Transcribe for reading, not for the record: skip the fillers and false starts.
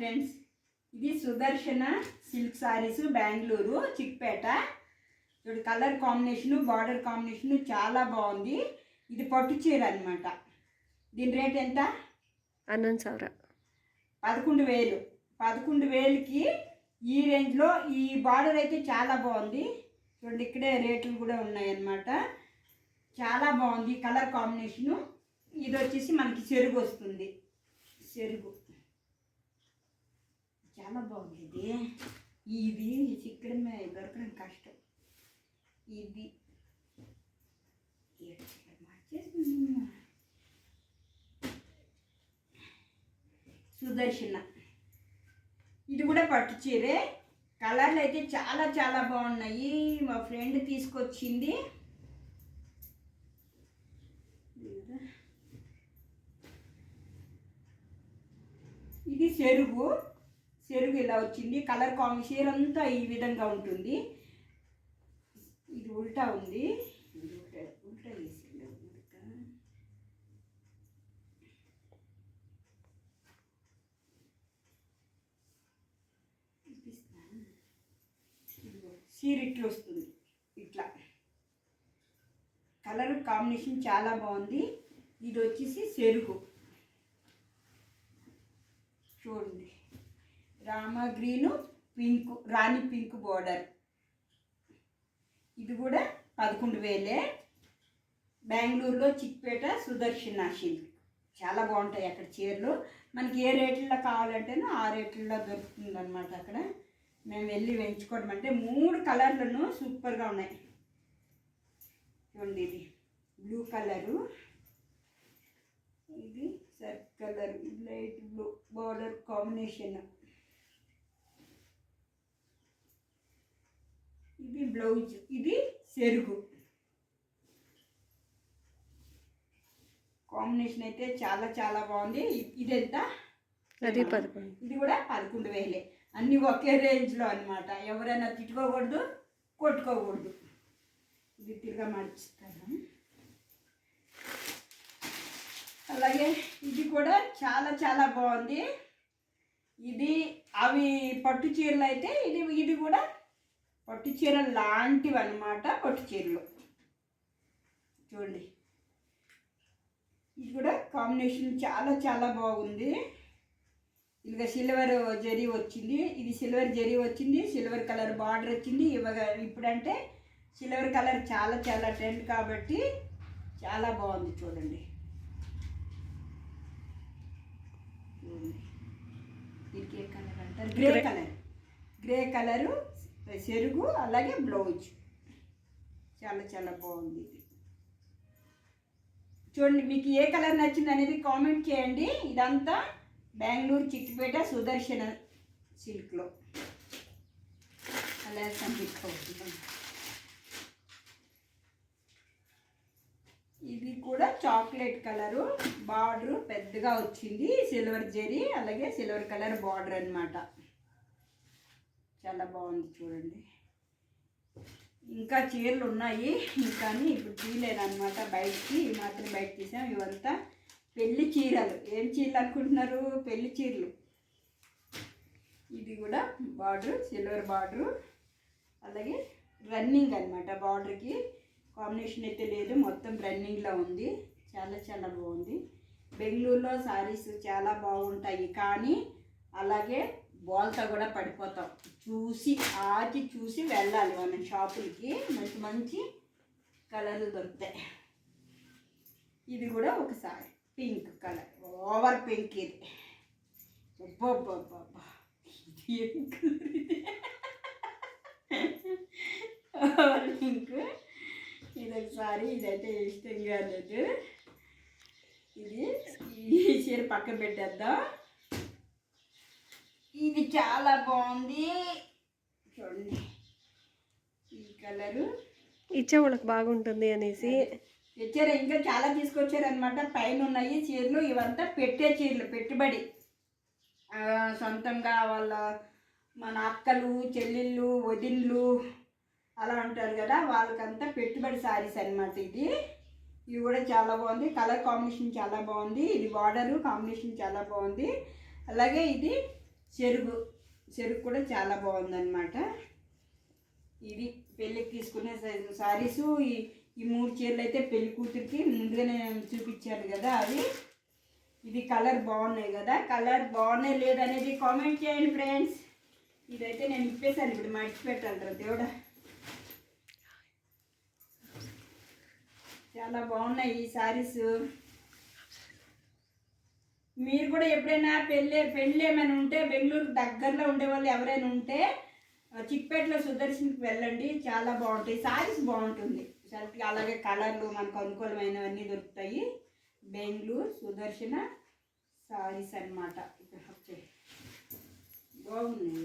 Friends, ఇది సుదర్శన silk saris Bengaluru Chickpet. చూడు colour combination border combination చాలా బాగుంది. ఇది పట్టు చీర అనమాట. దీని రేట్ ఎంత? 11,000. 11,000. 11,000కి ఈ రేంజ్లో ఈ బార్డర్ అయితే చాలా బాగుంది. చూడండి ఇక్కడే రేట్లు కూడా ఉన్నాయన్నమాట. చాలా బాగుంది కలర్ కాంబినేషను. ఇది వచ్చేసి మనకి చెరుగు వస్తుంది. చెరుగు చాలా బాగుంది. ఇది చిక్కడమే దొరకడం కష్టం. ఇది సుదర్శన, ఇది కూడా పట్టు చీరే. కలర్లు అయితే చాలా చాలా బాగున్నాయి. మా ఫ్రెండ్ తీసుకొచ్చింది. ఇది చెరుగు. చెరుగు ఇలా వచ్చింది. కలర్ కాంబినేషన్ అంతా ఈ విధంగా ఉంటుంది. ఇది ఉల్టా ఉంది. ఉల్టా వేసింది. చీర ఇట్లా వస్తుంది. ఇట్లా కలర్ కాంబినేషన్ చాలా బాగుంది. ఇది వచ్చేసి చెరుగు చూడండి. రామ గ్రీను పింక్ రాణి పింక్ బోర్డర్. ఇది కూడా 11,000. బెంగళూరులో చిక్పేట సుదర్శన సిల్క్. చాలా బాగుంటాయి అక్కడ చీరలు. మనకి ఏ రేట్లలో కావాలంటేనో ఆ రేట్లలో దొరుకుతుంది అనమాట. అక్కడ మేము వెళ్ళి వెంచుకోవడం అంటే 3 కలర్లను సూపర్గా ఉన్నాయి. చూడండి, ఇది బ్లూ కలరు, ఇది సర్క్ colour, light blue border combination, ఇది బ్లౌజ్, ఇది చెరుగు. కాంబినేషన్ అయితే చాలా చాలా బాగుంది. ఇది ఎంత? అది 11. ఇది కూడా 11,000. అన్నీ ఒకే రేంజ్లో అనమాట. ఎవరైనా తిట్టుకోకూడదు, కొట్టుకోకూడదు. ఇది తిరిగా మార్చిస్తాను. అలాగే ఇది కూడా చాలా చాలా బాగుంది. ఇది అవి పట్టు చీరలు అయితే ఇది కూడా పట్టు చీర లాంటివి అనమాట. పట్టు చీరలు చూడండి. ఇది కూడా కాంబినేషన్ చాలా చాలా బాగుంది. ఇలాగ సిల్వర్ జరీ వచ్చింది. ఇది సిల్వర్ జరీ వచ్చింది. సిల్వర్ కలర్ బార్డర్ వచ్చింది. ఇప్పుడంటే సిల్వర్ కలర్ చాలా చాలా ట్రెండ్ కాబట్టి చాలా బాగుంది. చూడండి, దీనికి ఏ కలర్ అంటారు? Grey colour. గ్రే కలరు చెరుగు, అలాగే బ్లౌజ్ చాలా చాలా బాగుంది. ఇది చూడండి, మీకు ఏ కలర్ నచ్చింది అనేది కామెంట్ చేయండి. ఇదంతా బెంగళూరు చిక్పేట సుదర్శన సిల్క్లో కలర్ సంపించుకోవచ్చు. ఇది కూడా చాక్లెట్ కలరు, బార్డరు పెద్దగా వచ్చింది. సిల్వర్ జరీ, అలాగే సిల్వర్ కలర్ బార్డర్ అనమాట. చాలా బాగుంది చూడండి. ఇంకా చీరలు ఉన్నాయి, కానీ ఇప్పుడు తీయలేదు అనమాట బయటికి. ఈ మాత్రం బయట తీసాం. ఇవంతా పెళ్లి చీరలు. ఏం చీరలు అనుకుంటున్నారు? పెళ్లి చీరలు. ఇది కూడా బార్డరు సిల్వర్ బార్డరు, అలాగే రన్నింగ్ అనమాట. బార్డర్కి కాంబినేషన్ అయితే లేదు, మొత్తం రన్నింగ్లో ఉంది. చాలా చాలా బాగుంది. బెంగళూరులో సారీస్ చాలా బాగుంటాయి, కానీ అలాగే బోల్తా కూడా పడిపోతాం. చూసి వెళ్ళాలి మనం షాపులకి. మంచి మంచి కలర్లు దొరుకుతాయి. ఇది కూడా ఒకసారి పింక్ కలర్, ఓవర్ పింక్. ఇది ఇది ఏం కలర్? ఇది ఓవర్ పింక్. ఇది ఒకసారి, ఇదైతే ఇష్టంగా లేదు. ఇది ఈ చీర పక్కన పెట్టేద్దాం. ఇది చాలా బాగుంది చూడండి. ఈ కలరు ఇచ్చే వాళ్ళకి బాగుంటుంది అనేసి తెచ్చారు. ఇంకా చాలా తీసుకొచ్చారనమాట. పైన ఉన్నాయి చీరలు. ఇవంతా పెట్టే చీరలు, పెట్టుబడి. సొంతంగా మన అక్కలు, చెల్లెళ్ళు, వదిన్లు అలా ఉంటారు కదా, వాళ్ళకంతా పెట్టుబడి సారీస్ అనమాట. ఇవి కూడా చాలా బాగుంది. కలర్ కాంబినేషన్ చాలా బాగుంది. ఇది బార్డరు కాంబినేషన్ చాలా బాగుంది. అలాగే ఇది చెరుకు చెరుకు కూడా చాలా బాగుందన్నమాట. ఇది పెళ్ళికి తీసుకునే సారీసు. ఈ 3 చీరలు అయితే పెళ్లి కూతురికి ముందుగానే చూపించాను కదా అవి. ఇది కలర్ బాగున్నాయి కదా, కలర్ బాగున్నాయి లేదనేది కామెంట్ చేయండి ఫ్రెండ్స్. ఇదైతే నేను ఇప్పేసాను, ఇప్పుడు మర్చిపెట్టాలి దేవుడా. చాలా బాగున్నాయి ఈ సారీస్. మీరు కూడా ఎప్పుడైనా పెళ్ళి ఏమైనా ఉంటే బెంగళూరు దగ్గరలో ఉండే వాళ్ళు ఎవరైనా ఉంటే చిక్పేటలో సుదర్శన్కి వెళ్ళండి, చాలా బాగుంటాయి సారీస్, బాగుంటుంది. అలాగే కలర్లు మనకు అనుకూలమైనవన్నీ దొరుకుతాయి. బెంగళూరు సుదర్శన సారీస్ అన్నమాట. బాగున్నాయి.